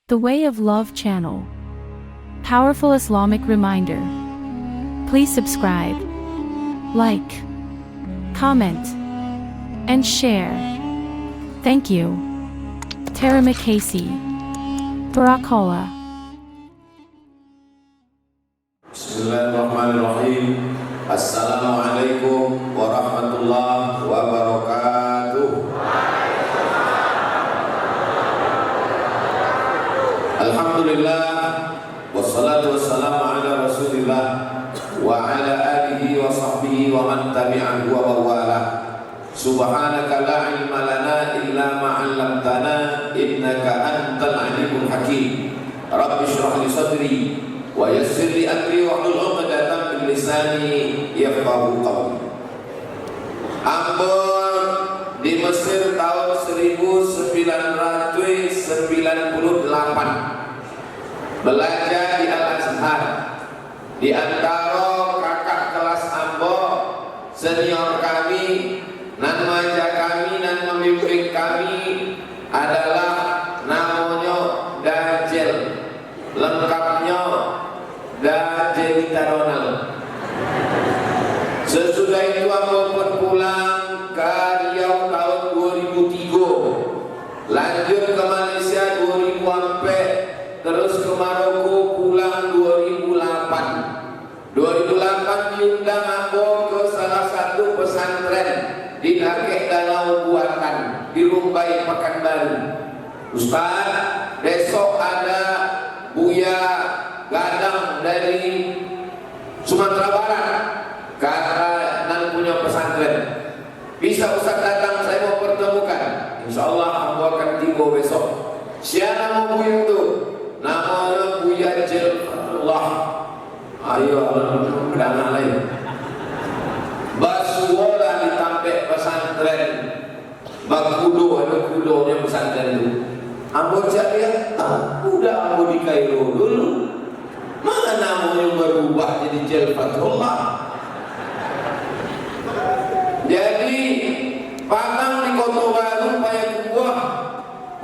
The Way of Love channel. Powerful Islamic reminder. Please subscribe, like, comment, and share. Thank you. Terima kasih. Barakallah. Bismillahirrahmanirrahim. Assalamualaikum warahmatullahi wabarakatuh. Alhamdulillah, wassalatu wassalamu ala rasulillah wa ala alihi wa sahbihi wa man tabi'ahu wa mawala. Subhanaka la ilma lana illa ma 'allamtana innaka antal alimul hakim. Rabbi shrah li sadri wa yassir li amri wa hlul 'uqdatam min lisani yafqahu qawli. Ambon di Mesir tahun 1998 belajar di Al-Azhar. Di antara kakak kelas Ambo senior kami, nan maja kami, nan memimpin kami adalah namanya Dajjal, lengkapnya Dajjalita Donald. Sesudah itu Ambo pun pulang ke Riau tahun 2003, lanjut ke Malaysia 2004, terus ke Maroko pulang 2008. 2008 diundang Ambo ke salah satu pesantren di Nakeh Danau Buatan di Rumbai Pekanbaru. Ustaz, besok ada Buya Gadang dari Sumatera Barat, kata nan punya pesantren. Bisa Ustaz datang, saya mau pertemukan. Insyaallah Ambo akan tiba besok. Siapa nama Buya itu? Namanya Buya Jelfatullah. Ayo pedana lain. Basuwola ditampek pesantren Bakudo, ada kudonya pesantren itu. Ambo cari udah Ambo di Kairo dulu. Mana namanya berubah jadi Jelfatullah. Jadi Padang di Kota Baru Payakumbuh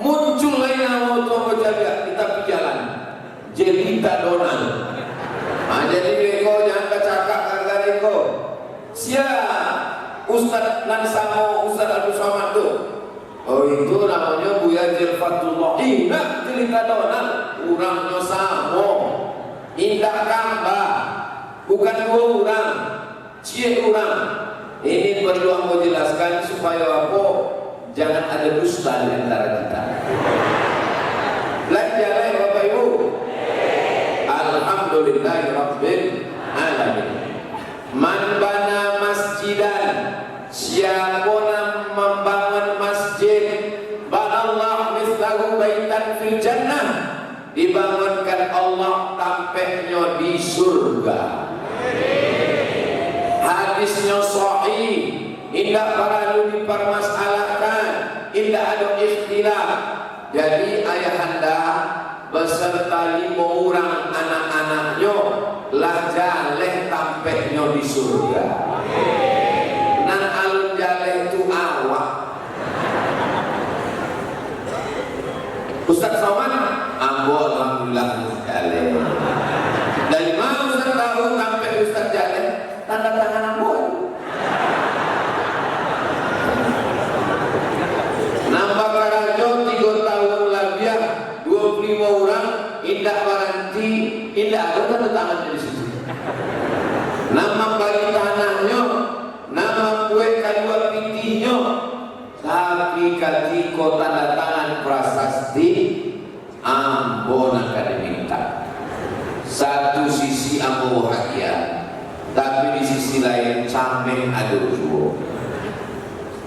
muncul lain nama Ambo jaga di tepi jalan Jelita Donald. Jadi Reko jangan kecakap kata Reko. Siapa Ustaz Nansamo, Ustaz Abdul Somad tu? Oh itu namanya Buya Jelfatullah. Ingat Jelita Donald, orangnya sama, indah kamba, bukan dua orang, cie orang. Ini perlu Ambo jelaskan supaya apa? Jangan ada dusta di antara kita. Belajar Bapak Ibu. Alhamdulillahirabbil alamin. Man bana masjidan, siapa yang membangun masjid, banallahu mislahu baitan fil jannah, dibangunkan Allah tampaknya di surga. Hadisnya sahih, tidak perlu dipermasalahkan, tidak ada ikhtilaf. Jadi ayahanda beserta 5 orang anak-anaknya lah jaleh tampaknya di surga. Nan alun jaleh itu awak. Ustaz Somad, Ambo alhamdulillah jaleh. Dari mana Ustaz tahu tampak Ustaz jaleh? Tanda tangan Ambo. Nambah karajo 3 tahun labiah 25 orang, indah garanti, indah ada tanda tangan di situ. Nama bagi tanahnya, nama kue kedua pintinya, tapi ketika tanda tangan prasasti, Ambo nak diminta. Satu sisi Ambo bahagia, tapi di sisi lain sampai ada ujung.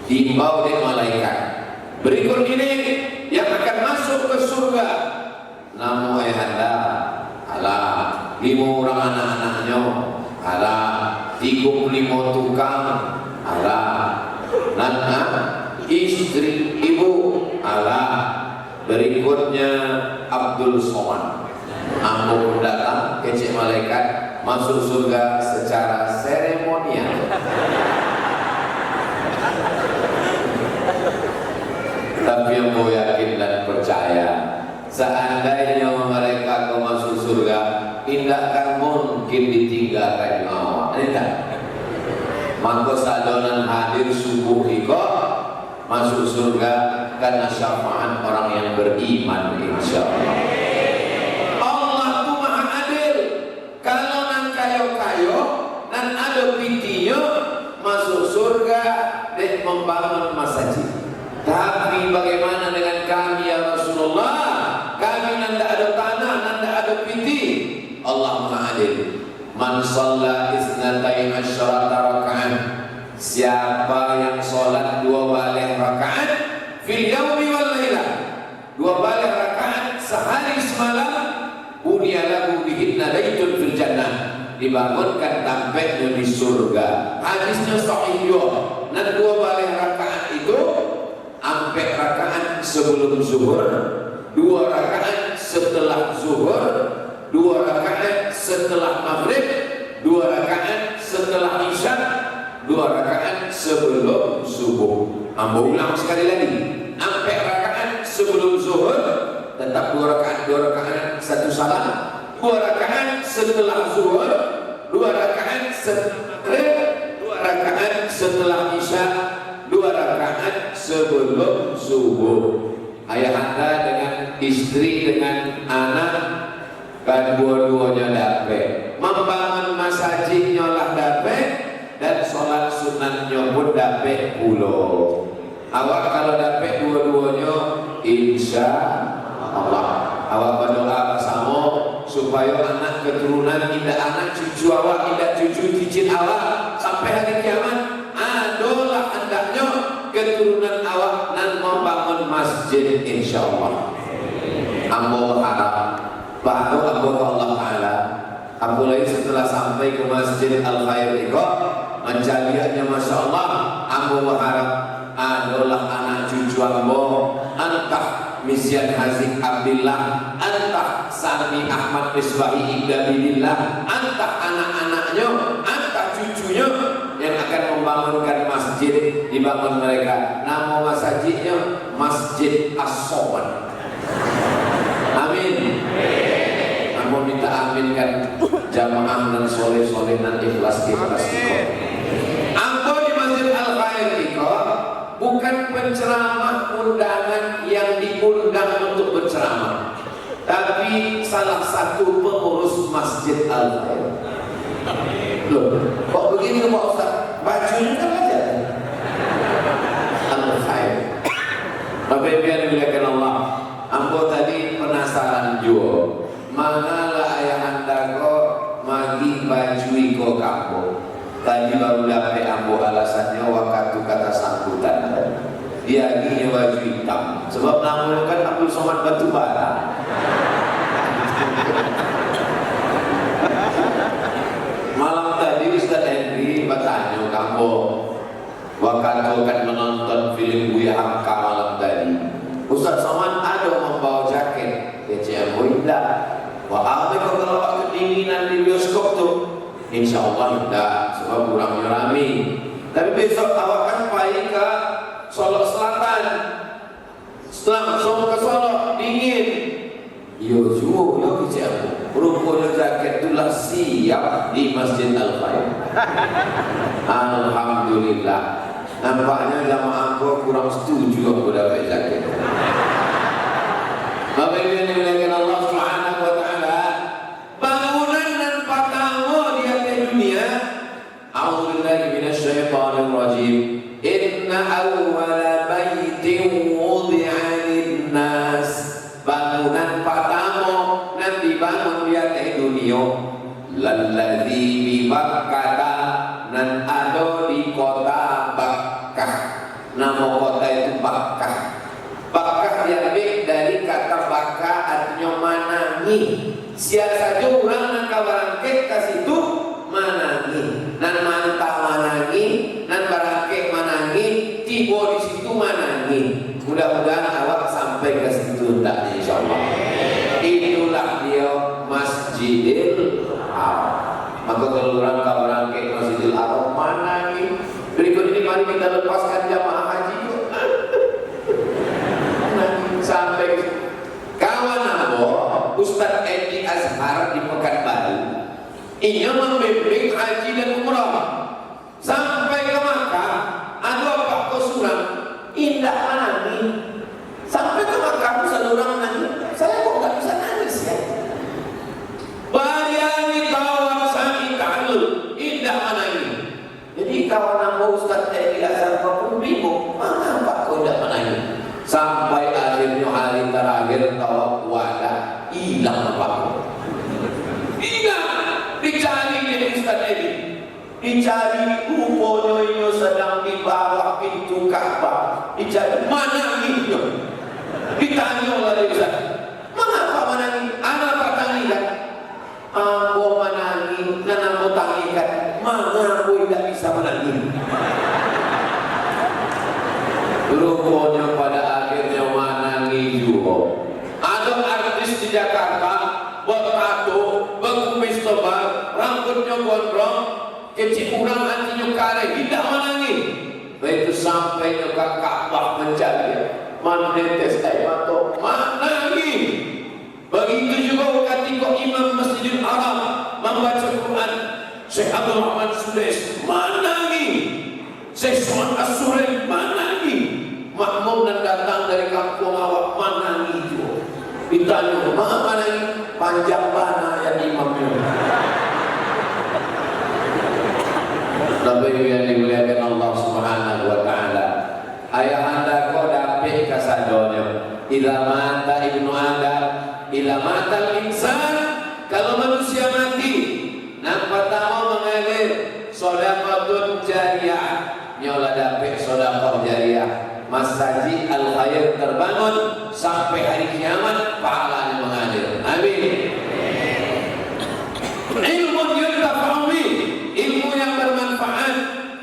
Diimbau oleh malaikat. Berikut ini yang akan masuk ke surga. Namun ayahanda, alah 5 orang anak-anaknya, alah 35 tukang, alah nana istri ibu, alah berikutnya Abdul Somad. Ambo datang kecik malaikat masuk surga secara seremonial. Tapi yang mau yakin dan percaya seandainya mereka ke masuk surga, tidak akan mungkin ditinggalkan nyawa. Tidak. Maka sadonan hadir subuh iko masuk surga karena syafaat orang yang beriman, insyaallah. Allah tuh maha adil. Kalau nan kayo-kayo nan ada pitinya masuk surga dan membangun masjid. Tapi bagaimana dengan kami ya Rasulullah? Kami nanda ada tanah, nanda ada piti. Allah maha adil. Man shalla isnatai asyrata raka'at, siapa yang sholat 2 balik rakaat fil yaumi wal lailah, 2 balik rakaat sehari semalam, bunya lahu bihinna baitun fil jannah, dibangunkan tampaknya di surga. Hadisnya sahih juga. Dan 2 balik rakaat itu ampe rakaat sebelum zuhur, 2 rakaat setelah zuhur, 2 rakaat setelah maghrib, 2 rakaat setelah isya, 2 rakaat sebelum subuh. Ambo ulang sekali lagi. Ampe rakaat sebelum zuhur, tetap 2 rakaat, 2 rakaat satu salam, 2 rakaat setelah zuhur, 2 rakaat setelah maghrib, 2 rakaat setelah isya, 2 rakaat sebelum subuh. Ayah anda dengan istri dengan anak kan dua-duanya dapet, membangun masjidnya lah dapet, dan sholat sunatnya pun dapet pulau. Awak kalau dapet dua-duanya, insya Allah awak berdoa bersama supaya anak keturunan, tidak anak cucu awak, tidak cucu cicit awak sampai hari kiamat adalah hendaknya keturunan awak dan membangun masjid, insya Allah. Ambo harap bahagia Allah Ta'ala. Apalagi setelah sampai ke Masjid Al-Khair itu, menjadinya Masya Allah, ambo berharap adalah anak cucu ambo, entah Misyan Hazik Abdillah, entah Sami Ahmad Misbahi Ibdabilillah, entah anak-anaknya, entah cucunya yang akan membangunkan masjid, dibangun mereka. Nama masjidnya Masjid As-Soman. Amin. Aku minta aminkan jamaah dan soleh-soleh dan ikhlas-ikhlas iko. Aku di Masjid Al-Khair iko bukan penceramah undangan yang diundang untuk berceramah, tapi salah satu pengurus Masjid Al-Khair. Loh, kok begini Pak Ustaz? Bajunya kan aja Al-Khair. Bapak Ibu yang dimuliakan Allah, ambo tadi penasaran juga, manalah ayah anda kok magi baju iko kamu. Tadi baru dapat ambo alasannya waktu kata sambutan. Dia gini baju hitam, sebab namanya kan Abdul Somad Batubara. Malam tadi Ustaz Henry bertanya kamu, waktu kan menonton film Buya Hamka malam tadi, Ustaz Somad ada membawa jaket. Ya cewek tidak. Wah, ada kalau waktu kedinginan di bioskop tuh, insya Allah tidak, sebab kurang rame. Tapi besok awak kan pergi ke Solo Selatan, langsung ke Solo, dingin. Yo juga cewek. Rupanya jaket itulah siap di Masjid Al-Khair. Alhamdulillah. Nampaknya jamaah aku kurang setuju aku dapat jaket. Bapak Ibu yang dimuliakan Allah Subhanahu wa Ta'ala, bangunan dan pertama di atas dunia. A'udzubillahi minasyaitonir rajim. Inna awwala baitin wudi'a lin-nas. Bangunan pertama yang dibangun di atas dunia, lalladzi bi Bakkah, dan ada di kota Bakkah. Nama kota itu Bakkah. Bakkah diambil dari kata Bakkah, artinya manangi. Siapa saja orang yang kabarangkit ke situ manangi, dan mantah manangi, dan barangkit manangi, tiba di situ manangi. Mudah-mudahan awak sampai ke situ tak, insyaallah. Itulah dia Masjidil Haram. Maka kalau orang kabarangkit Masjidil Haram manangi. Berikut ini mari kita lepaskan jamaah haji sampai kawan Ustaz Edi Azhar di Pekanbaru. Ia membimbing haji dan umrah sampai ke Makkah. Ada Pak Kosuram indah menangis sampai ke Makkah. Seorang menangis, saya kok nggak bisa nangis ya. Bayani kawan sami ta'alul indah menangis. Jadi kawan nama Ustaz Edi Azhar pun bingung, mengapa kau tidak menangis? Sampai akhirnya hari terakhir tawaf wada hilang Pak. Hilang, dicari di Ustaz Edi, dicari rupanya ini sedang di bawah pintu Ka'bah. Dicari mana ini? Ditanya oleh Ustaz, mengapa menangis? Anak apa tangikan? Aku menangis, dan aku tangikan. Mengapa tidak bisa menangis? Rupanya pada akhirnya menangis juga. Ada artis di Jakarta bertato, berkumis tebal, rambutnya gondrong, kecil kurang hatinya kare, tidak menangis. Begitu sampai ke Ka'bah mencari, menetes air mata, menangis. Begitu juga ketika Imam Masjidil Haram membaca Quran, Syekh Abdul Rahman Sudais menangis, Syekh Suman As-Surain menangis. Makmum dan datang dari kampung awak menangis juga. Ditanya, mengapa menangis? Panjang mana yang imamnya? Tapi yang dimuliakan Allah Subhanahu wa Ta'ala, ayah anda kau dapat kasadonya. Ila mata ibnu Adam, ila mata insan. Kalau manusia mati, nak pertama mengalir sedekah jariyah, nyola dapat sedekah jariyah. Masjid al-khair terbangun sampai hari kiamat, pahalanya mengalir. Amin. Ilmu yuntafa'u bih, ilmu yang bermanfaat,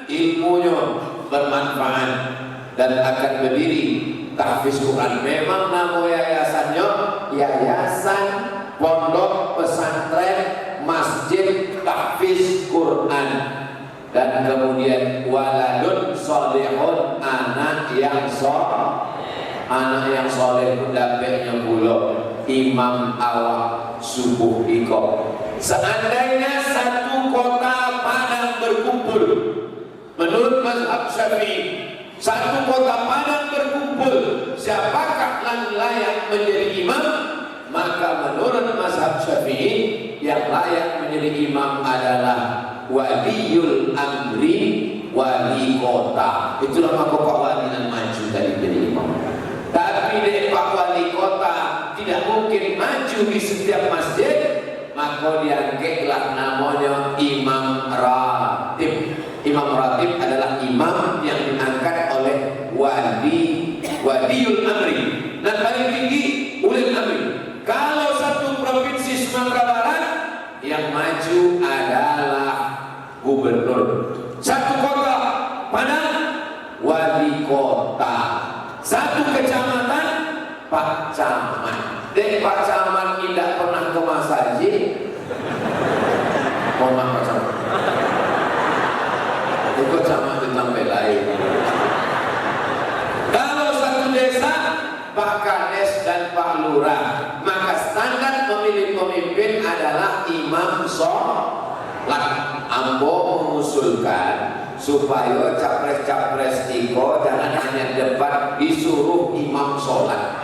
ilmunya bermanfaat dan akan berdiri tahfiz Quran. Memang nama yayasannya Yayasan Pondok Pesantren Masjid Tahfiz Quran. Dan kemudian waladun solehun, anak yang soleh pun dapatnya pula imam awak subuh iko. Seandainya satu kota Padang berkumpul, menurut mazhab Syafi'i, satu kota Padang berkumpul, siapakah yang layak menjadi imam? Maka menurut mazhab Syafi'i, yang layak menjadi imam adalah waliyul amri, wali kota. Itulah maka Pak Wali yang maju dari jadi imam. Tapi dari Pak Wali kota tidak mungkin maju di setiap masjid, maka diangkatlah namanya imam ratib. Imam ratib adalah imam yang diangkat oleh waliul amri. Dan paling tinggi ulil amri. Kalau satu provinsi Sumatera Barat, yang maju adalah gubernur. Satu kota Padang, wali kota. Satu kecamatan, Pak Camat. Dan Pak Camat tidak pernah ke masjid. Mohon maaf Pak Camat. Itu Camat ditambah lain. Kalau satu desa, Pak Kades dan Pak Lurah. Maka standar memilih pemimpin adalah imam sholat. Ambo mengusulkan supaya capres-capres iko jangan hanya debat, disuruh imam sholat.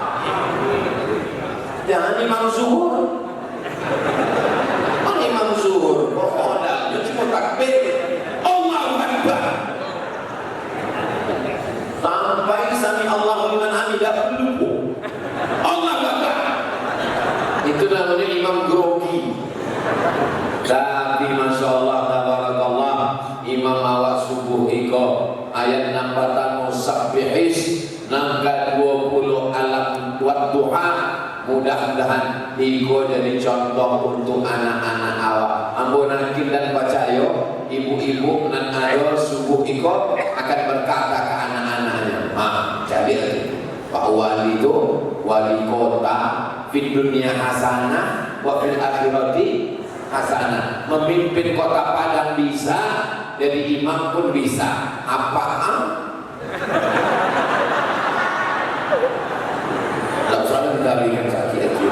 Jangan imam zuhur. Imam zuhur kok modalnya cuma takbir Allahu Akbar sampai sami Allahu liman hamidah lupa Allahu Akbar. Itu namanya imam grogi. Tapi Masya Allah tabarakallah, imam awak subuh iko ayat 6 batang musabbihis nangka 20 alam wadduha. Mudah-mudahan iko jadi contoh untuk anak-anak awak. Ambo nakin dan percaya ibu-ibu nan ayo subuh iko akan berkata ke anak-anaknya, jadi Pak Wali itu wali kota fid dunia hasanah wa fil akhirati hasanah. Memimpin kota Padang bisa, jadi imam pun bisa. Apaan? Tak usah dikalikan sakit aja.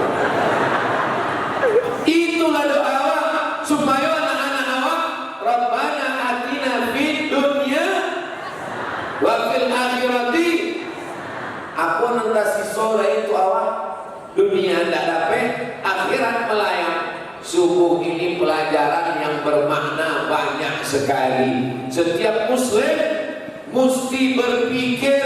supaya anak-anak awak Rabbana atina fid dunya wa fil akhirati. Apa nentasi sore itu awak dunia tidak dapat, akhirat melayang. Subuh ini pelajaran yang bermakna banyak sekali. Setiap muslim mesti berpikir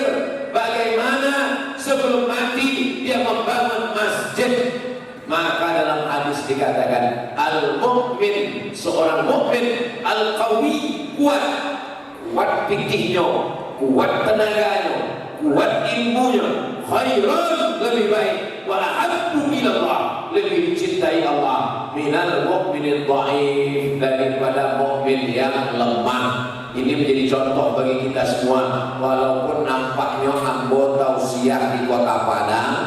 bagaimana sebelum mati dia membangun masjid. Maka dalam hadis dikatakan al-mu'min, seorang mukmin al-qawi, kuat fikihnya, kuat tenaganya, kuat ilmunya, khairun, lebih baik, wa ahabbu ilallah, lebih dicintai Allah, minal mu'minil dhaif, daripada mukmin yang lemah. Ini menjadi contoh bagi kita semua. Walaupun nampaknya ambo tausiah di Kota Padang,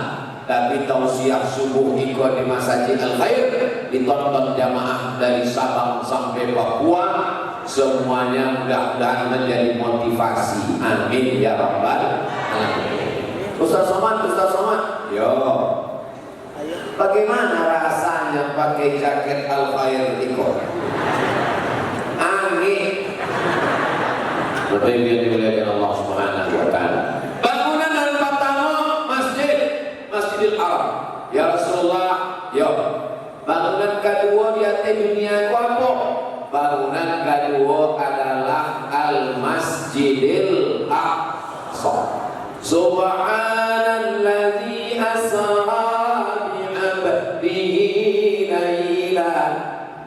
tapi tausiah subuh ikut di Masjid Al-Khair ditonton jamaah dari Sabang sampai Papua. Semuanya mudah-mudahan menjadi motivasi. Amin ya rabbal alamin. Ustaz Somad, yo, bagaimana rasanya pakai jaket Al-Khair ikut? Angin. Lebih dia dimuliakan Allah Subhanahu wa taala. Bangunan yang pertama Masjidil Haram. Ya Rasulullah, yo. Bangunan kedua di atas dunia ku apa? Bangunan kedua adalah Al-Masjidil Aqsa. Subhanalladzi asra bi'abdihi laylan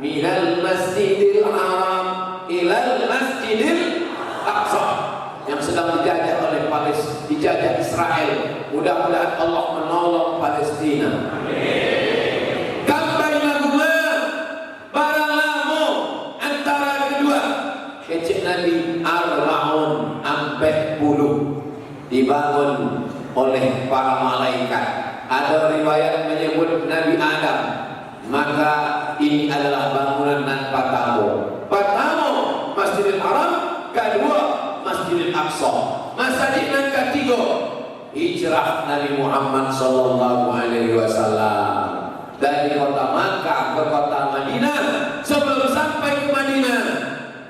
minal Masjidil Haram ilal Masjidil Aqsa, yang sedang dijajah oleh Palestina, dijajah Israel. Mudah-mudahan Allah menolong Palestina. Amin. Kampai laguma barang lamo antara kedua kecil Nabi Ar-Ra'un ampeh bulu dibangun oleh para malaikat. Ada riwayat menyebut Nabi Adam. Maka ini adalah bangunan nan pertama Masjidil Haram, kedua Masjidil Aqsa. Masjid yang ketiga hijrah Nabi Muhammad sallallahu alaihi wasallam dari kota Makkah ke kota Madinah. Sebelum sampai ke Madinah,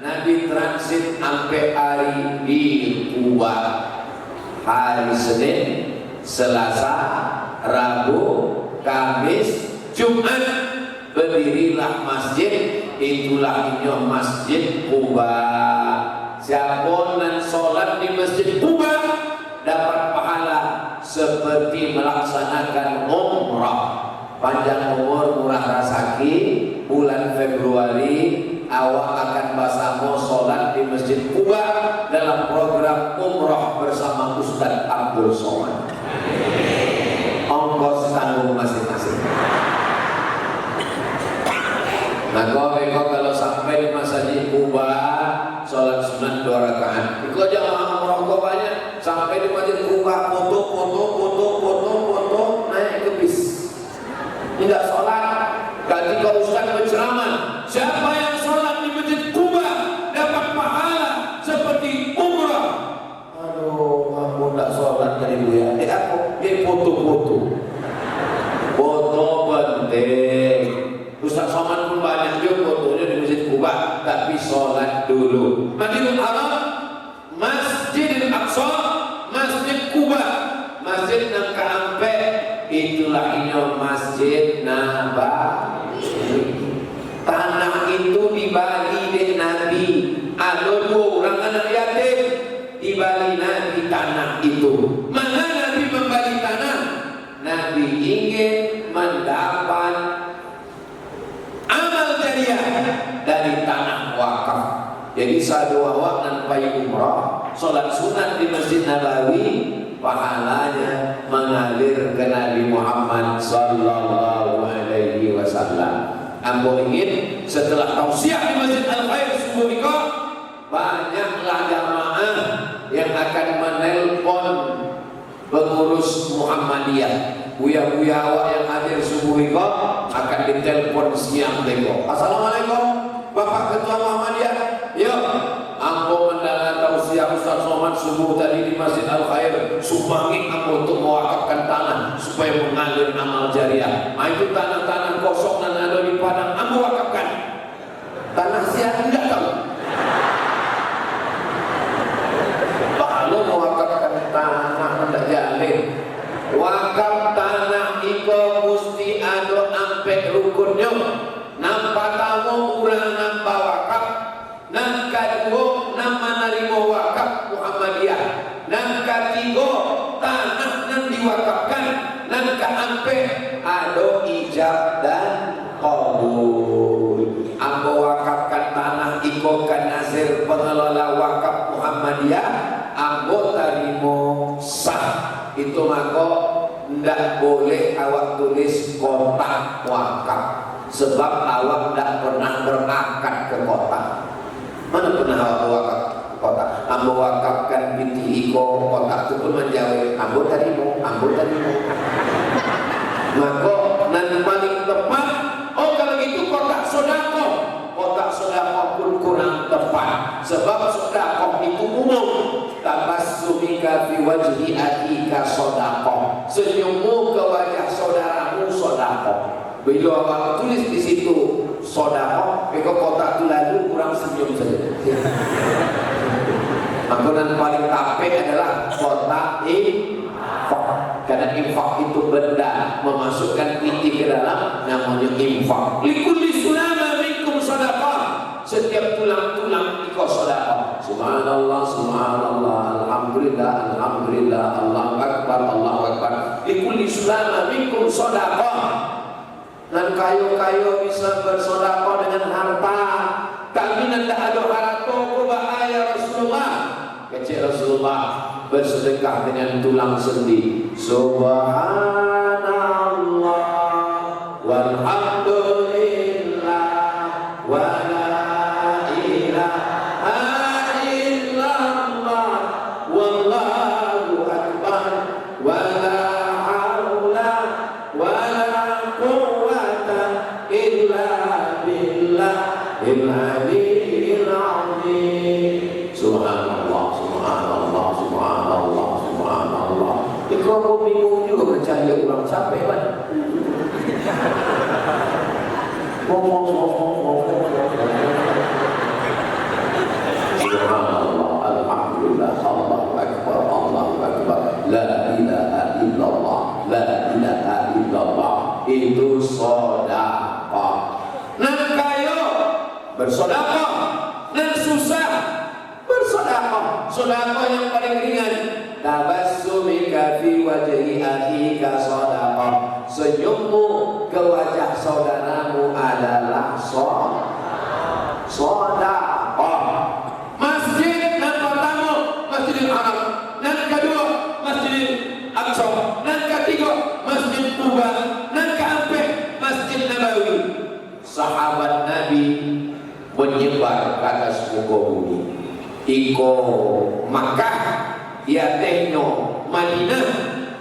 Nabi transit sampai hari di Kuba. Hari Senin, Selasa, Rabu, Kamis, Jumat berdirilah masjid. Itulah ini Masjid Kuba. Siapa yang sholat di Masjid Kuba dapat pahala seperti melaksanakan umrah. Panjang umur, murah rezeki. Bulan Februari awak akan bersama sholat di Masjid Kuba dalam program umrah bersama Ustaz Abdul Somad. Ongkos tanggung masing-masing. Nah, kalau sampai di Masjid Kuba sholat sunat 2 rakaat, itu aja orang banyak. Sampai di Masjid Kuba foto naik ke bis. Tidak sholat. Ketika Ustaz berceramah, siapa yang sholat di Masjid Kuba dapat pahala seperti umrah. Aduh, aku tidak sholat tadi bu ya. Aku dia foto penting. Ustaz Somad pun banyak juga fotonya di Masjid Kuba, tapi sholat dulu. Masjidil Haram, Masjidil Aqsa, Masjid Kuba, Masjid yang keempat itulah ini Masjid Nabawi. Tanah itu dibagi oleh Nabi. Ada 2 orang anak yatim dibagi Nabi tanah itu. Mana Nabi membagi tanah? Nabi ingin mendapat amal jariah dari tanah wakaf. Jadi satu awak nampai umrah, sholat sunat di Masjid Nabawi, pahalanya mengalir ke Nabi Muhammad sallallahu alaihi wasallam. Ambo ingin setelah tausiah di Masjid Al-Khair subuh nikah, banyaklah jamaah yang akan menelpon pengurus Muhammadiyah. Buya-buya awak yang hadir subuh nikah akan ditelepon siang teko. Assalamualaikum Bapak Ketua Muhammadiyah. Ya, ambo mendengar tausiah Ustaz Somad subuh tadi di Masjid Al-Khair, sumbangi ambo untuk mewakafkan tanah supaya mengalir amal jariah. Itu tanah-tanah kosong dan ada di Padang ambo wakafkan. sampai rukunnya nampak tamu urang nampak wakaf nan kedua nama narima wakaf Muhammadiyah nan ketiga tanah nan diwakafkan nan keempat ada ijab dan qabul. Ambo wakafkan tanah ikokan nazir pengelola wakaf Muhammadiyah ambo tarimo sah itu maka ndak boleh awak tulis kotak wakaf sebab awak ndak pernah berakad ke kotak. Mana pernah awak wakaf kotak? Ambo wakafkan binti iko kotak itu pun menjawab ambo tarimo maka nan paling tepat kalau gitu kotak sodako pun kurang tepat sebab sodako itu umum. Tabassumika fi wajhi akika sodako, senyummu ke wajah saudaramu sodako. Bila awak tulis di situ sodako, maka kotak itu lalu kurang senyum saja. Maka yang paling tapek adalah kotak infak, karena infak itu benda memasukkan titik ke dalam namanya infak. Likulli sulama minkum sadaqah, setiap tulang-tulang ikut sadaqah. Subhanallah, subhanallah, alhamdulillah, alhamdulillah, Allahu akbar, Allahu akbar. Likulli sulama minkum sadaqah. Dan kayu-kayu bisa bersedekah dengan harta. Kami tidak ada harta bahaya Rasulullah. Kecil Rasulullah bersedekah dengan tulang sendi. Subhanallah walhamdulillah wa la ilaha illallah wallahu akbar wa la haula wa la quwwata illa billahil aliyyil azim. Subhanallah, subhanallah, subhanallah, subhanallah. Itu aku bingung juga percaya orang sampai kan. Ngomong. Subhanallah, alhamdulillah, Allahu akbar, Allahu akbar. La ilaha illallah, la ilaha illallah. Itu sedekah. Nan kaya bersedekah, nan susah bersedekah. Sedekah yang paling ringan. Tabassumika fi wajhi akhika sedekah. Senyummu ke wajah saudaramu adalah sedekah. Masjid nan pertama Masjidil Haram, nan kedua Masjidil Aqsa, nan ketiga Masjid Quba, nan keempat Masjid Nabawi. Sahabat Nabi menyebar ke atas muka bumi. Iko Makkah, dia tehnya Madinah,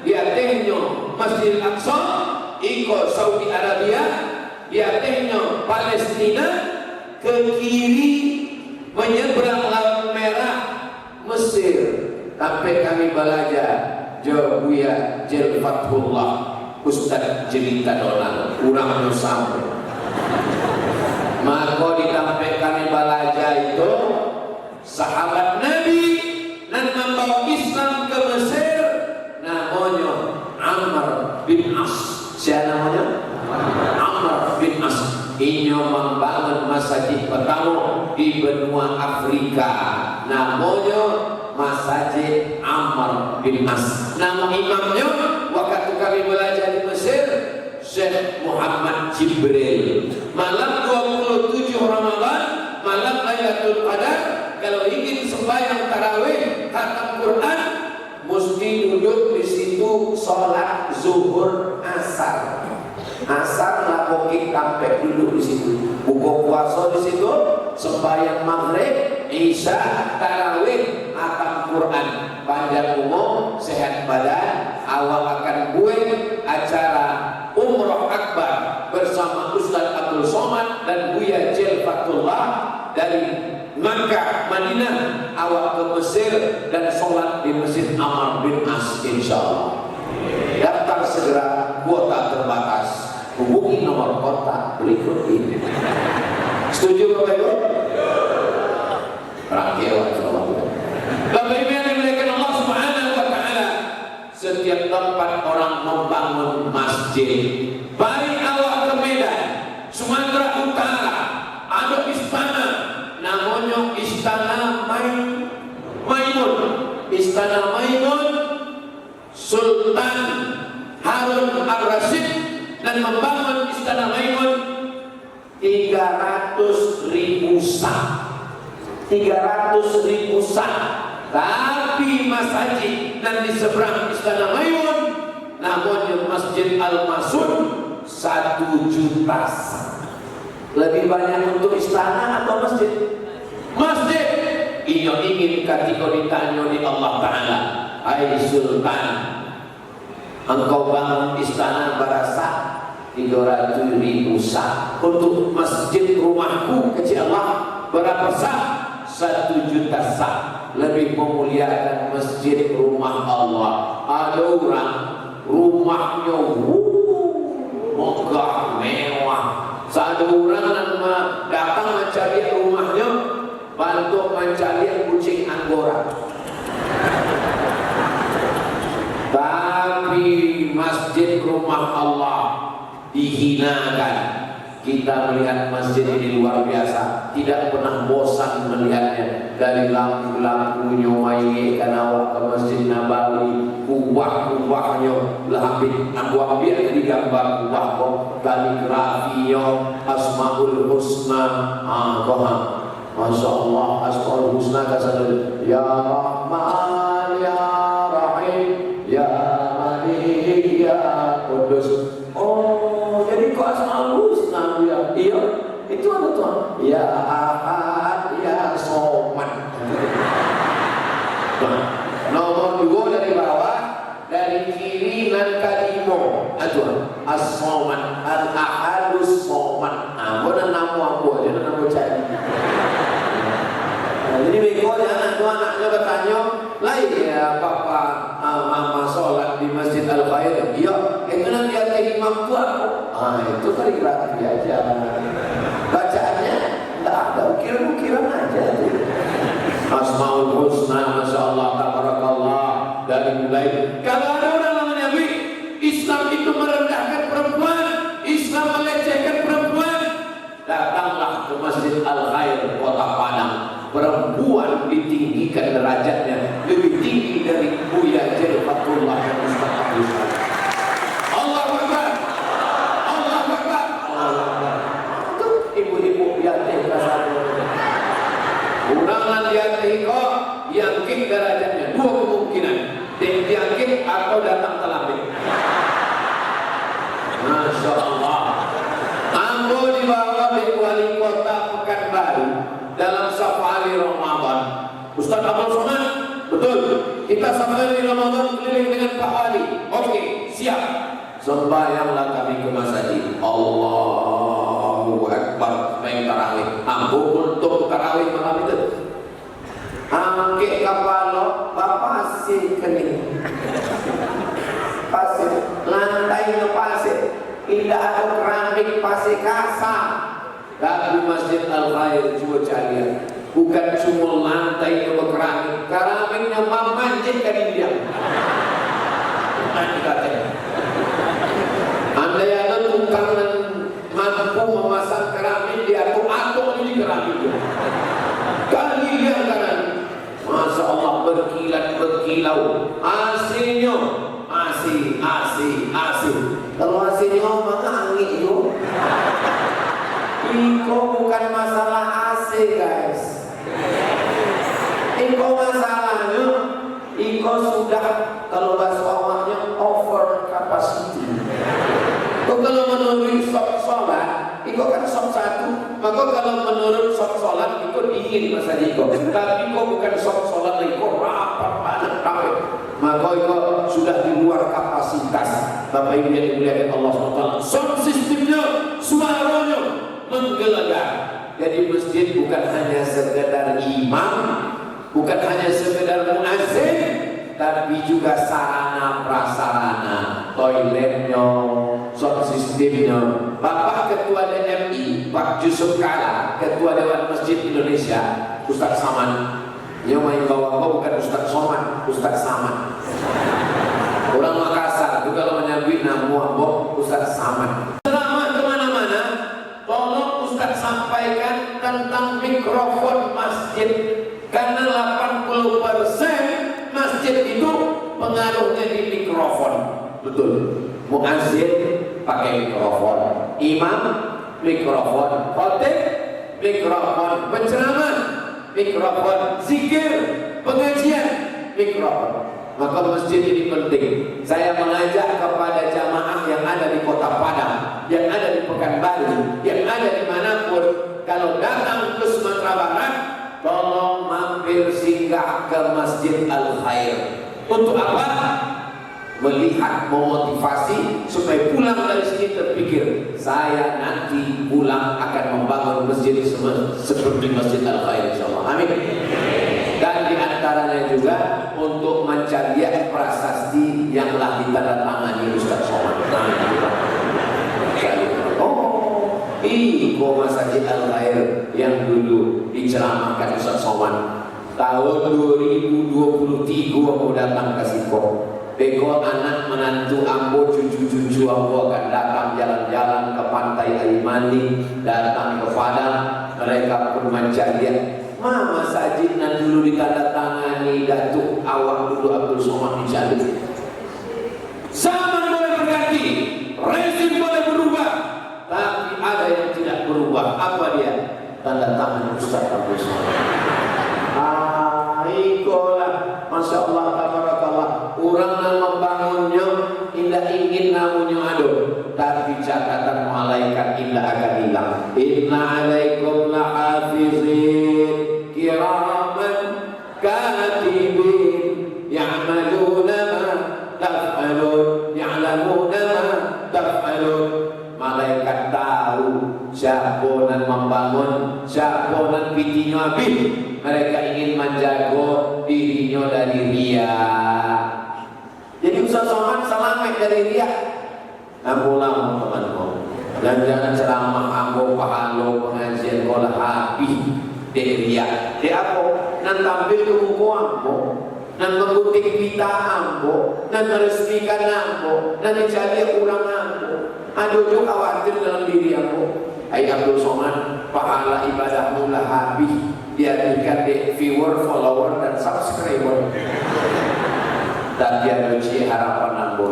dia tehnya Masjid Aqsa. Iko Saudi Arabia, dia tehnya Palestina. Ke kiri menyeberang Laut Merah Mesir. Sampai kami belajar Jawabuya Jil Fathullah Ustaz Jelita Donald urang sampai. Maka ditampai kami belajar itu sahabat Nabi dan membawa Islam ke Mesir namanya Amr bin As. Siapa namanya? Amr bin As. Ini membangun masjid pertama di benua Afrika. Namanya Masjid Amr bin As. Nama imamnya waktu kami belajar di Mesir Syekh Muhammad Jibril. Malam 27 Ramadan, malam Lailatul Qadar, kalau ingin sembahyang tarawih khatam Quran mesti duduk di situ sholat zuhur asar. Asar lakoki sampai duduk di situ. Buka puasa di situ, sembahyang maghrib, isya, tarawih, khatam Quran. Panjang umur, sehat badan, awal akan buat acara Umroh Akbar bersama Ustaz Abdul Somad dan Buya Jil Fathullah dari Makkah, Madinah, awak ke Mesir dan sholat di Masjid Amr bin As insyaallah. Daftar segera, kuota terbatas. Hubungi nomor kontak berikut ini. Setuju Bapak Ibu? Rakyat insyaallah. Bapak Ibu yang dimuliakan Allah Subhanahu wa taala, setiap tempat orang membangun masjid, baik awak ke Medan dan membangun Istana Maimun 300.000 sak. 300.000 sak. Tapi Mas Haji dan di seberang Istana Maimun, namun Masjid Al-Masun 1 juta sak. Lebih banyak untuk istana atau masjid? Masjid. Ia ingin ketika ditanya di Allah Ta'ala, hai Sultan, engkau bangun istana berasa 300.000 sak. Untuk masjid rumahku kecil Allah berapa sak? 1 juta sak. Lebih memuliakan masjid rumah Allah. Ada orang rumahnya megah mewah. Ada orang nama datang mencari rumahnya, bantu mencari kucing Anggora. Tapi masjid rumah Allah dihinakan. Kita melihat masjid ini luar biasa, tidak pernah bosan melihatnya. Dari lampu-lampunya maikan awak ke Masjid Nabawi, kubah-kubahnya lahapin aku ambil di gambar kubah kok, kaligrafinya Asmaul Husna. Masya Allah, Asmaul Husna kasih ya Rahman ya Rahim ya Malik ya Qudus. Oh, jadi kok Asmaul Husna ya? Iya, itu ada Tuhan. Ya Ahad ya Somad. Nomor 2 dari bawah, dari kiri dan kalimo. Tuhan As-Somad, Al-Ahadus Somad. Bukan nama aku, jangan nama cari. Jadi berikutnya anak-anaknya bertanya, lain ya papa mama sholat di Masjid Al-Khair. Iya, itu nanti ada imam tua. Itu kaligrafi aja. Bacaannya tidak ada, ukiran-ukiran aja. Asmaul Husna, Masya Allah, Tabarakallah. Dari mulai, kalau ada orang namanya Islam itu merendahkan perempuan, Islam melecehkan perempuan, datanglah ke Masjid Al-Khair Kota Padang. Perempuan ditinggikan derajatnya lebih tinggi dari Buya Jelfatullah yang Mustafa Yusuf. Allah Akbar, Allah Akbar, Allah Akbar. Itu ibu-ibu yatim kasar. Undangan yatim kok diangkit derajatnya. 2 kemungkinan, diangkit atau datang terlambat. Masya Allah. Ambo dibawa di wali kota Pekanbaru dalam safari Ramadan. Ustaz Abdul Somad, betul. Kita safari Ramadan keliling dengan Pak Wali. Oke, siap. Sembahyanglah kami ke masjid. Allahu Akbar. Main tarawih. Ambo untuk tarawih malam itu. Angke kapalo, pasir kening. Pasir, lantainya pasir. Tidak ada keramik pasir kasar. Tapi Masjid Al-Khair cuaca lihat, bukan cuma lantai yang berkeramik, keramiknya memanjat ke India. Andai ada tukang mampu memasang keramik, dia atur ini keramik. Kali lihat kanan, Masya Allah berkilat-berkilau. Aslinya, asli. Kalau aslinya maka angin itu. Iko bukan masalah AC guys. Iko masalahnya, Iko sudah kalau bahasa awalnya over capacity. Kok kalau menurut sok sholat, Iko kan sok 1. Maka kalau menurut sok sholat, Iko dingin masa Iko. Tapi Iko bukan sok sholat, Iko rapat banget rapat. Maka Iko sudah di luar kapasitas. Bapak Ibu yang dimuliakan Allah SWT. Sound sistemnya, suaranya menggelegar. Jadi masjid bukan hanya sekedar imam, bukan hanya sekedar muazzin, tapi juga sarana prasarana, toiletnya, sound sistemnya. Bapak Ketua DMI, Pak Yusuf Kala, Ketua Dewan Masjid Indonesia, Ustaz Saman. Dia main bawa bukan Ustaz Somad, Ustaz Saman. Orang Makassar juga kalau menyambut nama Ustaz Saman. Tolong Ustaz sampaikan tentang mikrofon masjid, karena 80% masjid itu pengaruhnya di mikrofon. Betul. Muazzin pakai mikrofon, imam mikrofon, khotib mikrofon, penceramah mikrofon, zikir, pengajian mikrofon. Maka masjid ini penting. Saya mengajak kepada jamaah yang ada di Kota Padang, yang ada di Pekanbaru, yang ada dimanapun, kalau datang ke Sumatera Barat, tolong mampir singgah ke Masjid Al-Khair. Untuk apa? Melihat, memotivasi supaya pulang dari sini terpikir, saya nanti pulang akan membangun masjid seperti Masjid Al-Khair, insyaallah. Amin. Dan diantaranya juga untuk mencari prasasti yang telah ditandatangani Ustaz Somad. Oh, Iko Masjid Al-Khair yang dulu diceramahkan Ustaz Somad tahun 2023 mau datang ke Siko. Beko anak menantu ambo, cucu-cucu ambo akan datang jalan-jalan ke pantai Alimani, datang ke Padang. Mereka pun mencari Mama Sajid nan dulu ditandatangani Datuk awak dulu Abdul Somad dicari. Zaman boleh berganti, rezim boleh berubah, tapi ada yang tidak berubah. Apa dia? Tanda tangan Ustaz Abdul Somad. Ikolah, masya Allah, tabarakallah. Orang yang membangunnya tidak ingin namunnya aduh, tapi catatan malaikat tidak akan hilang. Inna alaikum lahafizin kiraman katibin ya'maluna ma taf'alun ya'lamuna ma taf'alun. Malaikat tahu siapa yang membangun, siapa yang pitinya habis. Mereka ingin menjaga dirinya dari riya. Jadi Ustaz Somad selamat dari riya. Ampulah teman-teman. Dan jangan ceramah ambo pahalo pengajian kolah habis dari riya. Di apa? Nan tampil ke buku ambo, nan mengutip pita ambo, nan meresmikan ambo, nan mencari orang ambo. Aduh juga khawatir dalam diri ambo. Hai Abdul Somad, pahala ibadahmu lah habis. Dihadirkan di viewer, follower, dan subscriber. Dan dia benci harapan ambo.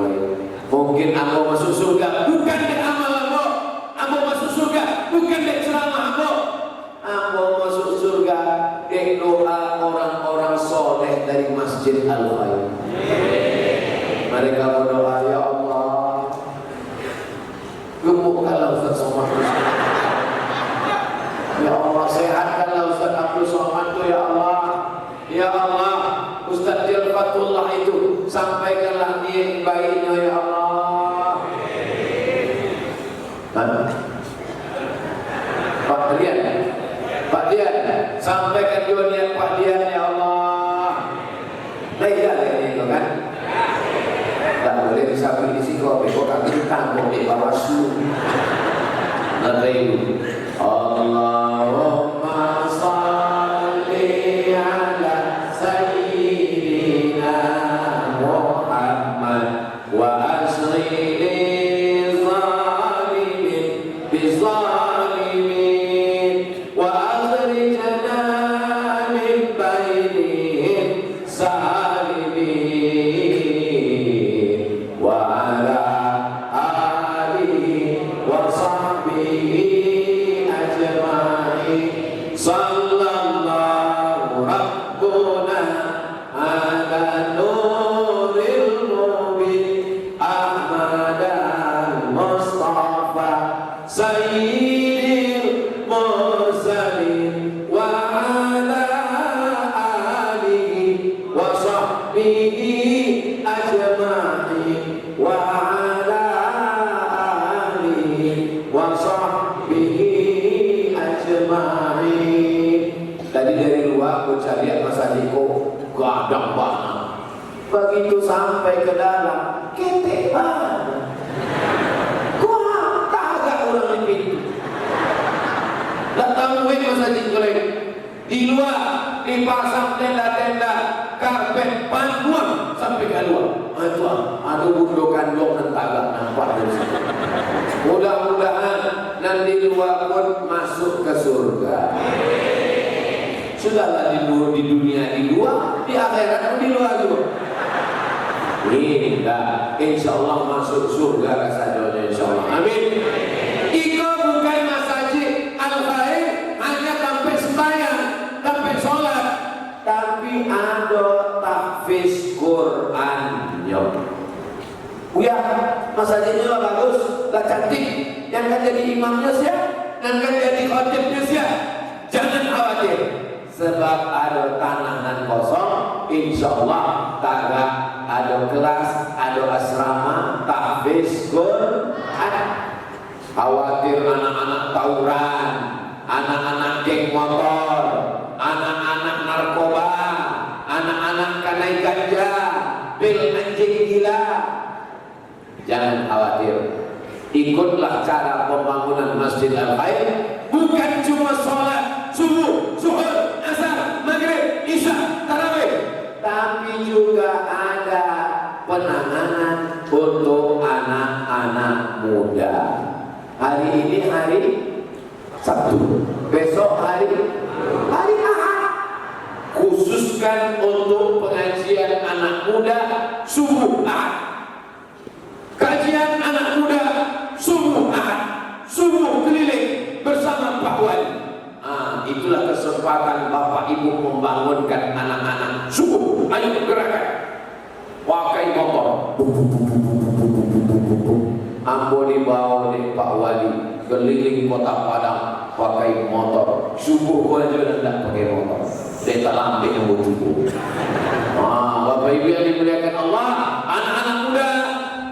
Mungkin ambo masuk surga bukan di amal ambo. Ambo masuk surga bukan di ceramah ambo. Ambo masuk surga di doa orang-orang soleh dari Masjid Al-Khair. Mereka berdoa, ya Allah, gemukkanlah Ustaz Somad. Ya Allah, sehatkanlah Ustaz Abdul Somad itu, ya Allah. Ya Allah, Ustaz Jalfatullah itu sampaikanlah niat baiknya, ya Allah. Pak Dian, sampaikan juga niat Pak Dian, ya Allah. Tidak itu kan? Tak boleh disampaikan di sini kok, kami tanggung di Bawaslu. Nanti itu. Allahumma salli ala sayyidina Muhammad wa asli li zalimin bi zalimin wa akhrijna min bainihim salimin wa ala alihi wa sahbihi sallallahu rabbuna ala nuril mubin Ahmad al-Mustafa sayyidil mursalin wa ala alihi wa sahbihi ajma'in wa ala alihi wa sahbihi ajma'in. Tadi dari luar aku cari Mas Adiko gadang banget. Begitu sampai ke dalam ketek banget. Kok tak agak orang di pintu. Datang Mas Adiko lagi. Di luar dipasang tenda-tenda, karpet panduan sampai ke luar. Ada bundokan dok dan tagak nampak dari situ. Mudah-mudahan nanti di luar pun masuk ke surga. Sudahlah di dunia di luar, di akhirat di luar juga. Ini dah, insya Allah masuk surga saja. insyaallah. Amin. Iko bukan masjid al-khair hanya sampai sembahyang, sampai sholat, tapi ada tahfiz Quran. Ya, masjidnya lah bagus, lah cantik. Yang kan jadi imamnya siapa? Yang kan jadi khotibnya siapa? Jangan khawatir, sebab ada tanahan kosong. Insya Allah tagak ada kelas, ada asrama tahfiz Quran. Khawatir anak-anak tawuran, anak-anak geng motor, anak-anak narkoba, anak-anak kanai ganja, pil anjing gila. Jangan khawatir, ikutlah cara pembangunan Masjid Al-Khair. Bukan cuma sholat subuh, zuhur, asar, maghrib, isya, tarawih, tapi juga ada penanganan untuk anak-anak muda. Hari ini hari Sabtu, besok hari Ahad. Khususkan untuk pengajian anak muda subuh Ahad. Kajian anak muda subuh Ahad, subuh keliling bersama Pak Wali. Itulah kesempatan Bapak Ibu membangunkan anak-anak subuh. Ayo gerakan, pakai motor. Ambo dibawa oleh Pak Wali keliling kota Padang pakai motor. Subuh aja tidak pakai motor. Dia tak lambat yang bertubuh. Bapak Ibu yang dimuliakan Allah, anak-anak muda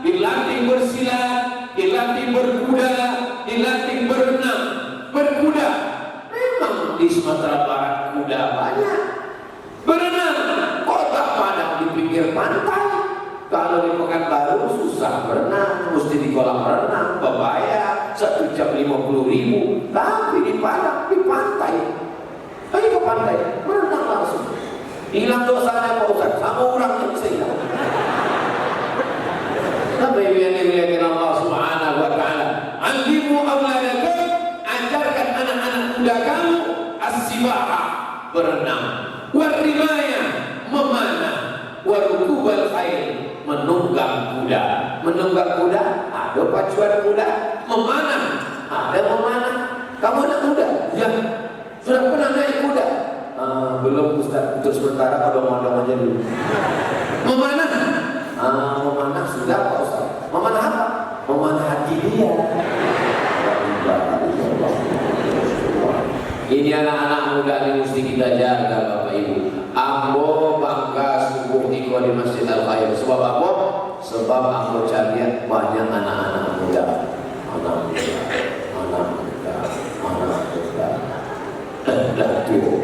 dilatih bersilat, dilatih berkuda, dilatih berenang, berkuda. Memang di Sumatera Barat kuda banyak. Berenang, kota Padang di pinggir pantai. Kalau di Pekanbaru susah berenang, mesti di kolam renang, berbayar 1 jam 50.000. Tapi di Padang, di pantai. Ayo ke pantai, berenang langsung. Hilang dosanya Pak Ustaz, sama orang yang bisa hilang. Bapak Ibu yang dimuliakan Allah Subhanahu wa taala, "Allimu auladakum", ajarkan anak-anak muda kamu as-sibaha, berenang, war-rimayah, memanah, warukubal khair, menunggang kuda. Menunggang kuda, ada pacuan kuda. Memanah, ada memanah. Kamu anak muda? Ya. Sudah pernah naik kuda? Belum Ustaz, untuk sementara odong-odong aja dulu. Memanah? Memanah sudah Pak Ustaz. Memanah apa? Memanah hati dia. Ini anak-anak muda ini mesti kita jaga Bapak Ibu. Ambo bangga subuh iko di Masjid Al-Khair. Sebab apa? Sebab ambo cari banyak anak-anak muda. Anak muda, anak muda, anak muda.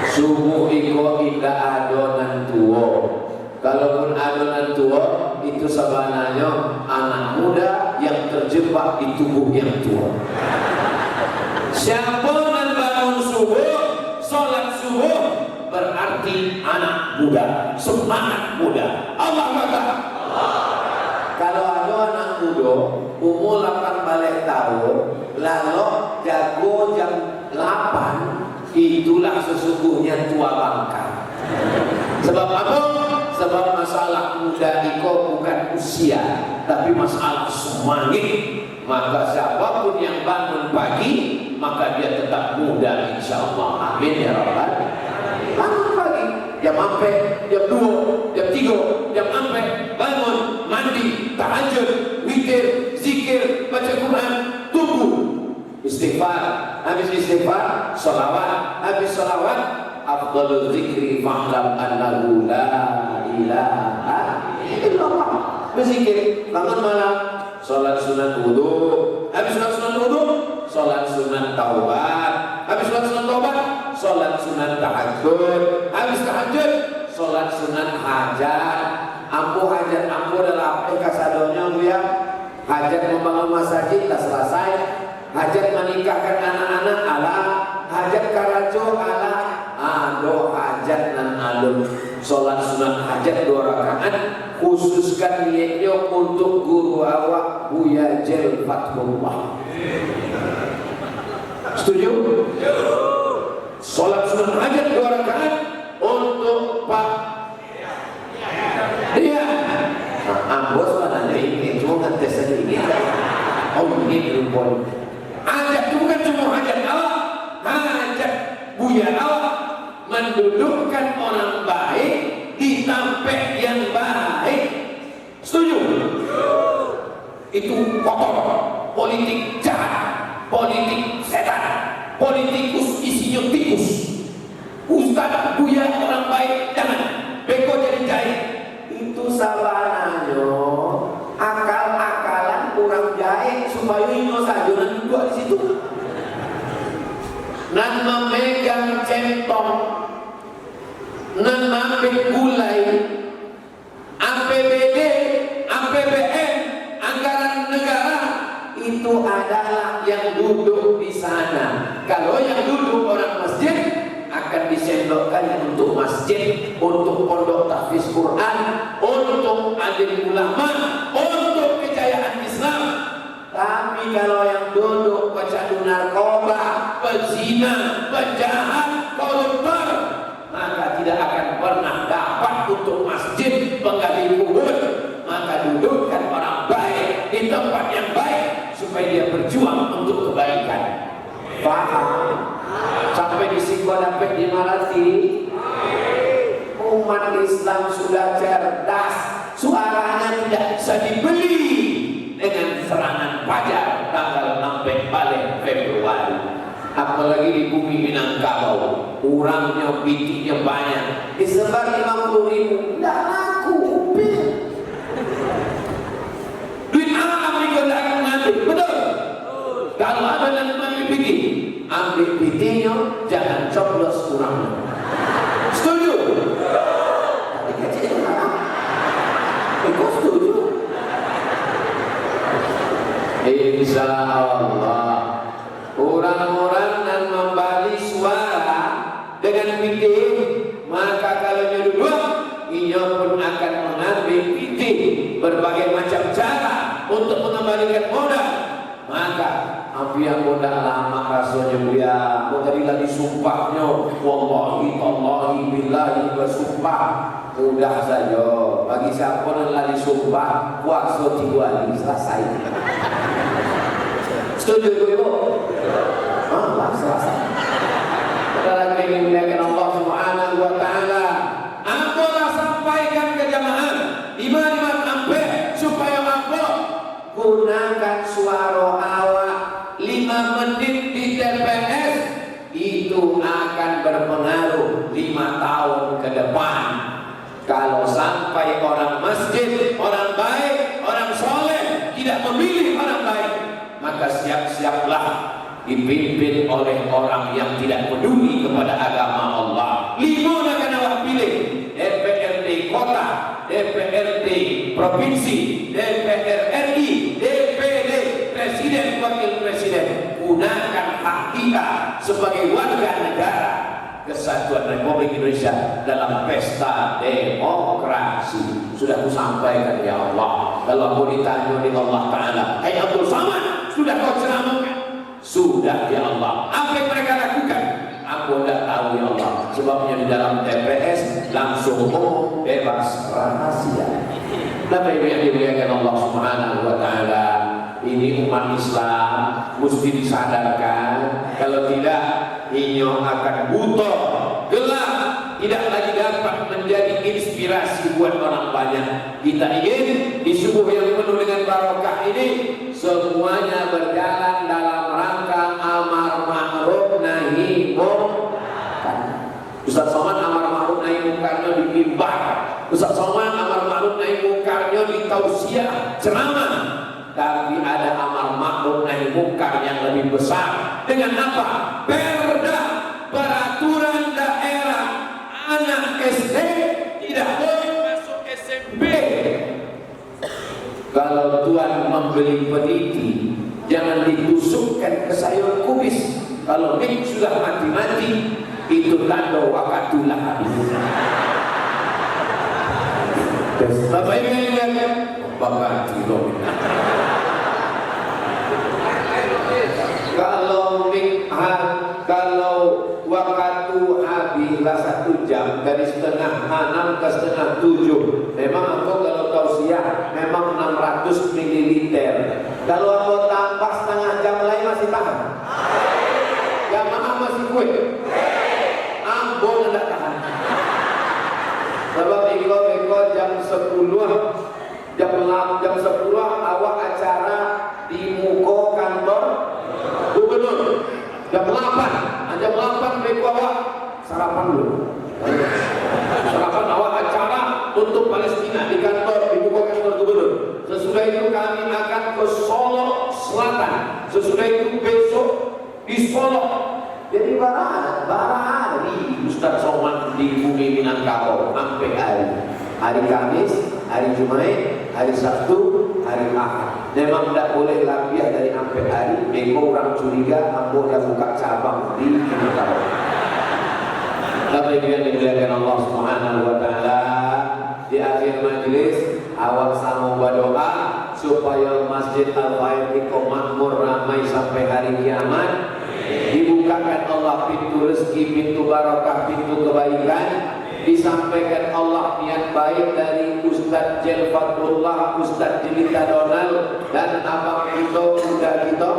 Subuh iko indah adonan tua. Kalaupun adonan tua itu sebenarnya anak muda yang terjebak di tubuh yang tua. Siapa yang bangun subuh, sholat subuh, berarti anak muda, semangat muda. Allah kata. Kalau ada anak muda umur 18 tahun, lalu jago jam 8, itulah sesungguhnya tua bangka. Sebab apa? Sebab masalah muda itu bukan usia, tapi masalah semangat. Maka siapapun yang bangun pagi, maka dia tetap muda insyaAllah. Amin ya Rabbal. Bangun pagi, jam 4, jam 2, jam 3, jam 4, bangun, mandi, tahajud, witir, zikir, baca Quran, tunggu, istighfar. Habis istighfar, salawat. Habis salawat, afdalul zikri fa'lam annahu la ilaha illallah. Berzikir, bangun malam, sholat sunat wudu. Habis sholat sunat wudu, sholat sunat taubat. Habis sholat sunat taubat, sholat sunat tahajud. Habis tahajud, sholat sunat hajat. Ampuh hajat, ampuh adalah apa kasadonya ya? Hajat membangun masjid tak selesai. Hajat menikahkan anak-anak ala. Hajat karajo ala. Ado hajat dan alun. Sholat sunat hajat 2 rakaat. Khususkan niatnya untuk guru awak Buya Jel Fathullah. Setuju? Sholat sunat hajat 2 rakaat untuk Pak. Iya. Ambos mana ini? Cuma ini rumpun. Hajat itu bukan cuma hajat awak, hajat buya awak mendudukkan orang baik di tempat yang baik. Setuju? Itu kotor, politik jahat, politik setan, politikus isinya tikus. Ustaz buya orang baik jangan, beko jadi jahit. Itu sabananya akal-akalan kurang jahit supaya ino saja nanti dua di situ. Nan memegang centong, nan ambil gulai, APBD, APBN, anggaran negara itu adalah yang duduk di sana. Kalau yang duduk orang masjid akan disendokkan untuk masjid, untuk pondok tahfiz Quran, untuk alim ulama, untuk kejayaan Islam. Tapi kalau yang duduk pecandu narkoba, pezina, penjahat, koruptor, maka tidak akan pernah dapat untuk masjid, penggali kubur. Maka dudukkan orang baik di tempat yang baik supaya dia berjuang untuk kebaikan. Paham? Sampai di Singgo dapat dimarati. Umat Islam sudah cerdas, suaranya tidak bisa dibeli dengan serangan pajak tanggal 6 Februari. Apalagi di bumi Minangkabau, orangnya bintiknya banyak, disebar 50.000, tidak laku. Duit alam itu tidak akan ngambil, betul? Kalau ada yang mengambil bintik, ambil bintiknya, jangan coblos kurangnya. Setuju? Tapi kecil kan? Kau setuju? Insya Allah orang-orang yang membali suara dengan bintik, maka kalau duduk ia pun akan mengambil bintik berbagai macam cara untuk mengembalikan modal. Maka yang modal lama rasanya dia tadi lagi sumpahnya wallahi tallahi billahi bersumpah. Sudah saja bagi siapa yang lagi sumpah puasa 3 hari selesai. Setuju ibu? Selesai. Kita lagi memuliakan Allah Subhanahu wa taala. Apalah sampaikan ke jamaah imam sampai supaya apa? Gunakan suara awak 5 menit di TPS itu akan berpengaruh 5 tahun ke depan. Kalau sampai orang masjid, orang baik, orang soleh tidak memilih orang baik, maka siap-siaplah dipimpin oleh orang yang tidak peduli kepada agama Allah. 5 akan awak pilih: DPRD kota, DPRD provinsi, DPR RI, DPD presiden, wakil presiden. Gunakan hak kita sebagai warga negara Kesatuan Republik Indonesia dalam pesta demokrasi. Sudah kusampaikan ya Allah. Kalau aku ditanya oleh Allah Ta'ala, hai Abdul Samad, sudah kau ceramahkan? Sudah ya Allah. Apa yang mereka lakukan? Aku tidak tahu ya Allah. Sebabnya di dalam TPS langsung bebas rahasia. Bapak Ibu yang dimuliakan Allah Subhanahu wa taala, ini umat Islam mesti disadarkan. Kalau tidak, inyo akan buta, gelap, tidak lagi dapat menjadi inspirasi buat orang banyak. Kita ingin di subuh yang penuh dengan barokah ini semuanya berjalan dalam rangka amar ma'ruf nahi munkar. Ustaz Somad amar ma'ruf nahi munkarnya di mimbar, Ustaz Somad amar ma'ruf nahi munkarnya di tausiah ceramah. Tapi ada amar ma'ruf nahi munkar yang lebih besar. Dengan apa? Perda, peraturan daerah. Anak SD tidak boleh masuk SMP. Kalau Tuhan membeli peniti, jangan ditusukkan ke sayur kubis. Kalau nik sudah mati-mati, itu tanda wakatulah habis. Bapak Ibu yang lihat, Bapak Tiro. Kalau waktu habislah 1 jam dari setengah 6 ke setengah 7. Memang aku kalau tausiah memang 600 ml. Kalau aku tambah setengah jam lagi masih tahan? Jamaah masih kuat? Ambon tidak tahan. Sebab iko jam 10 jam 10 awak acara di muko kantor gubernur. Jam 8 beko awak sarapan dulu. Sarapan awak acara untuk Palestina di kantor di muko kantor gubernur. Sesudah itu kami akan ke Solo Selatan. Sesudah itu besok di Solo. Jadi hari Ustaz Somad di bumi Minangkabau sampai hari Kamis, hari Jumat, hari Sabtu, hari Ahad. Memang tidak boleh lebih dari sampai hari. Beko orang curiga ambo yang buka cabang di Minangkabau. Tapi yang dimuliakan Allah Subhanahu wa taala, di akhir majelis awak sama berdoa supaya Masjid Al-Faid makmur ramai sampai hari kiamat. Dibukakan Allah pintu rezeki, pintu barakah, pintu kebaikan. Disampaikan Allah niat baik dari Ustaz Jel Fatrullah, Ustaz Jelita Donald, dan abang kita, udah kita.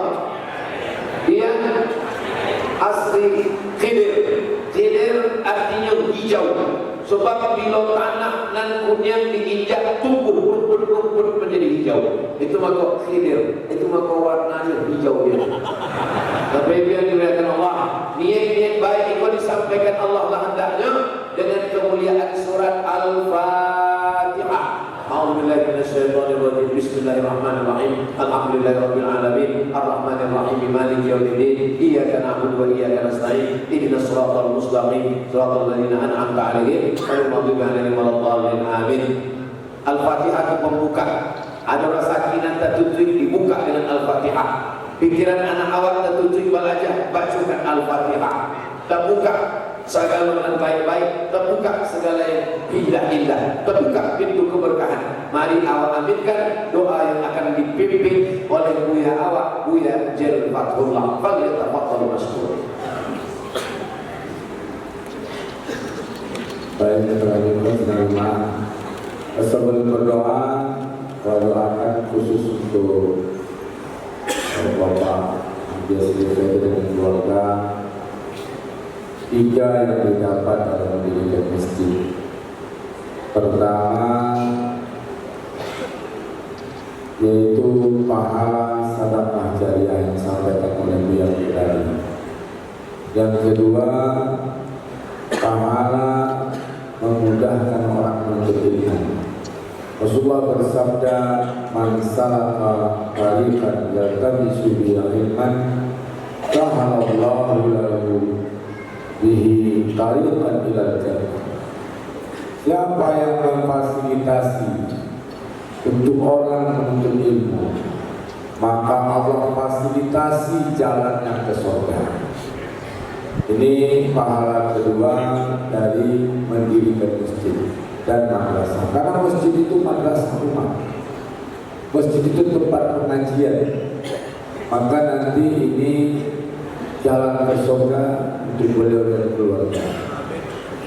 Dia asli Khidir artinya hijau. Sebab bila tanah nan kunyang diinjak tumbuh rumput menjadi hijau. Itu maka Khidir, itu maka warnanya hijau dia. Tapi biar dimuliakan Allah, niat baik itu disampaikan Allah lah hendaknya dengan kemuliaan surat Al-Fatihah. A'udzubillahi minasyaitonir rajim. Bismillahirrahmanirrahim. Alhamdulillahirabbil alamin. Arrahmanir rahim. Maliki yaumiddin. Iyyaka na'budu wa iyyaka nasta'in. Ihdinas siratal mustaqim. Siratal ladzina an'amta 'alaihim ghairil maghdubi 'alaihim waladdallin. Amin. Al-Fatihah itu pembuka. Ada rasa kinat tertuju dibuka dengan Al-Fatihah. Pikiran anak awak tertuju belajar bacakan Al-Fatihah. Terbuka segala yang baik-baik, terbuka segala yang indah-indah, terbuka pintu keberkahan. Mari awak aminkan doa yang akan dipimpin oleh Buya awak, Buya Jel Fatrullah. Falyatafaddal mashkur. Baik, terima sebelum berdoa, doakan khusus untuk Bapak biasa dengan keluarga. 3 yang didapat dalam mendirikan masjid. Pertama, yaitu pahala sedekah jariah yang disampaikan oleh Buya tadi. Yang kedua, pahala memudahkan orang menuntut ilmu. Rasulullah bersabda, "Man salaka tariqan yaltamisu bihi ilman, sahalallahu lahu bihi tariqan ilal jannah." Siapa yang memfasilitasi untuk orang menuntut ilmu, maka Allah fasilitasi jalannya ke surga. Ini pahala kedua dari mendirikan masjid dan madrasah. Karena masjid itu madrasah umat. Masjid itu tempat pengajian. Maka nanti ini jalan ke surga untuk beliau dan keluarga.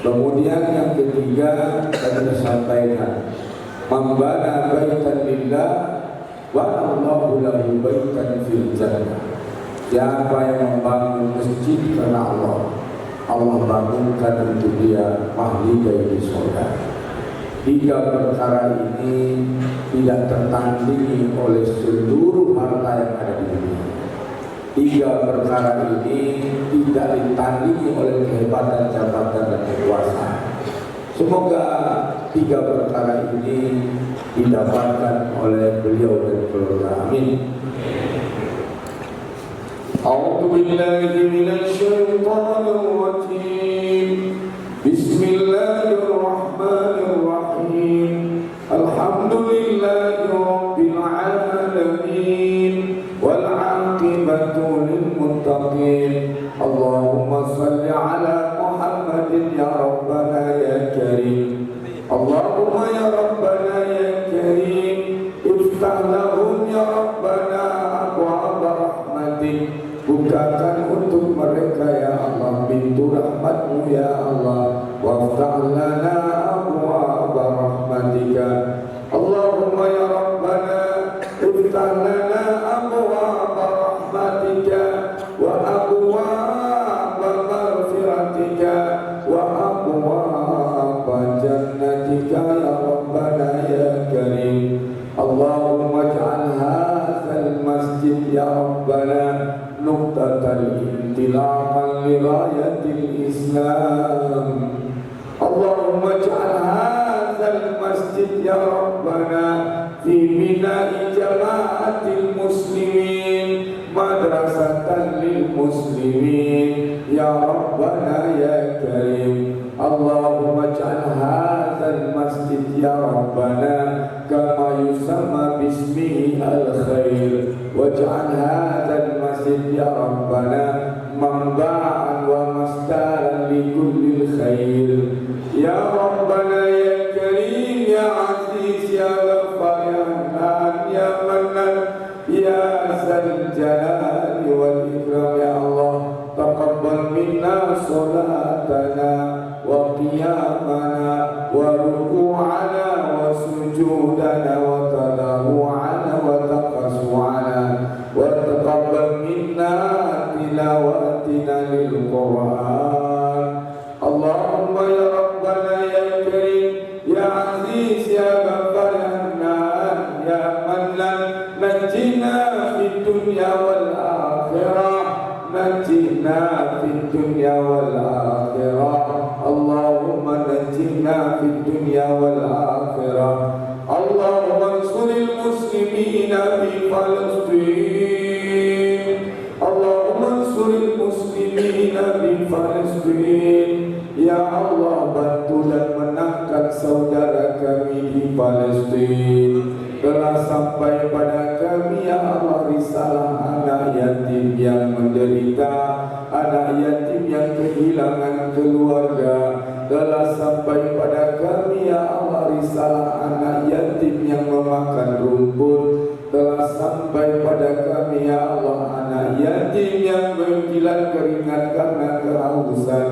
Kemudian yang ketiga tadi disampaikan, membana baitan lillah wa Allahu lahu baitan fil jannah. Siapa yang membangun masjid karena Allah, Allah bangunkan untuk dia mahligai di surga. 3 perkara ini tidak tertandingi oleh seluruh harta yang ada di dunia. 3 perkara ini tidak ditandingi oleh kehebatan jabatan dan kekuasaan. Semoga 3 perkara ini didapatkan oleh beliau dan keluarga. Amin. A'udzu billahi minasy syaithanir rajim. Bismillahirrahmanirrahim. Alhamdulillahi rabbil alamin wal 'aqibatu lil muttaqin. Allahumma shalli ala Muhammadin ya rabbana ya karim. Allahumma ya rabbana ya karim, iftah lahum ya rabbana abwaaba rahmatik. Bukakan untuk mereka ya Allah pintu rahmat-Mu ya Allah. Waftah lana abwaaba rahmatika. Allahumma ya rabbana iftah lana انطلاقا لراية الإسلام. اللهم اجعل هذا المسجد يا ربنا في بناء جماعة المسلمين مدرسة للمسلمين يا ربنا يا كريم. اللهم اجعل هذا المسجد يا ربنا كما يسمى باسمه الخير، واجعل هذا المسجد يا ربنا منبعا ومستارا لكل الخير يا ربنا يا كريم يا عزيز يا غفار يا حنان يا منان يا ذا الجلال والإكرام. يا الله تقبل منا صلاتنا وقيامنا وركوعنا وسجودنا وتضرعنا وتقصعنا، وتقبل منا تلاوتنا للقرآن. اللهم يا ربنا يا كريم يا عزيز يا غفار يا حنان يا منان نجنا في الدنيا والآخرة، نجنا في الدنيا والآخرة. اللهم نجنا في الدنيا والآخرة. اللهم انصر المسلمين في فلسطين، اللهم انصر المسلمين في فلسطين. Ya Allah, bantu dan menangkan saudara kami di Palestina. Telah sampai pada kami ya Allah risalah anak yatim yang menderita, anak yatim yang kehilangan keluarga. Telah sampai pada kami ya Allah risalah anak yatim yang memakan rumput. Telah sampai pada kami ya Allah anak yatim yang berkilat keringat karena kehausan.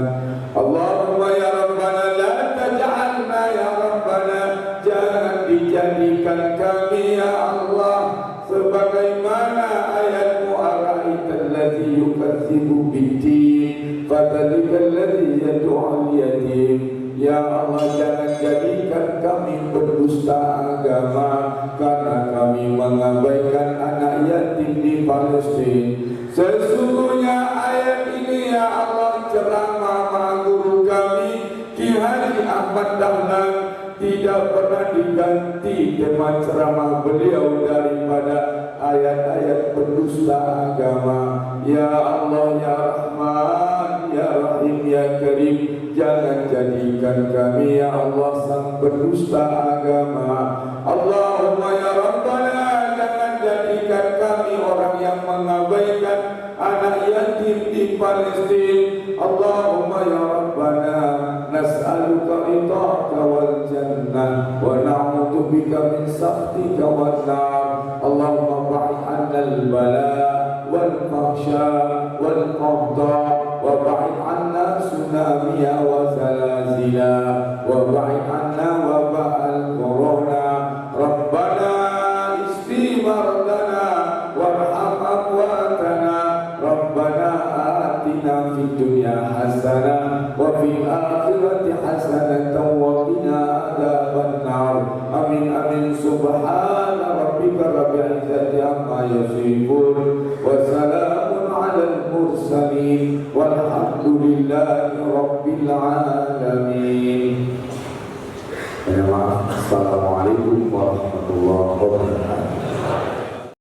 Allahumma ya Rabbana la taj'alna ya Rabbana, jangan dijadikan kami ya Allah sebagaimana ayatmu ara'aital ladzi yukadzibu bid-din fadzalikal ladzi yad'ul yatim. Ya Allah, jangan jadikan kami pendusta agama karena kami mengabaikan anak yatim di Palestina. Sesungguhnya ayat ini ya Allah ceramah guru kami Ki Haji Ahmad Dahlan tidak pernah diganti tema ceramah beliau daripada ayat-ayat pendusta agama. Ya Allah ya Rahman ya Rahim ya Karim, jangan jadikan kami ya Allah sang pendusta agama. Allahumma ya Rabbana, jangan jadikan kami orang yang mengabaikan anak yatim di Palestina. Allahumma ya Rabbana, nas'aluka ridhaka wal jannah wa na'udzubika min sakhatika wan nar. Allahumma ba'id 'anna al-bala wal fahsya wal qadha wa ba'id 'anna tsunamiya wa zalazila wa ba'id 'anna waba'al corona. Rabbana isfi mardana warham amwatana. Rabbana atina fid dunya hasanah wa fil akhirati hasanatan wa qina adzaban nar. Amin amin. Subhana rabbika rabbil izzati amma yasifun wa salamun 'alal mursalin walhamdulillahi rabbil alamin. Assalamualaikum warahmatullahi wabarakatuh.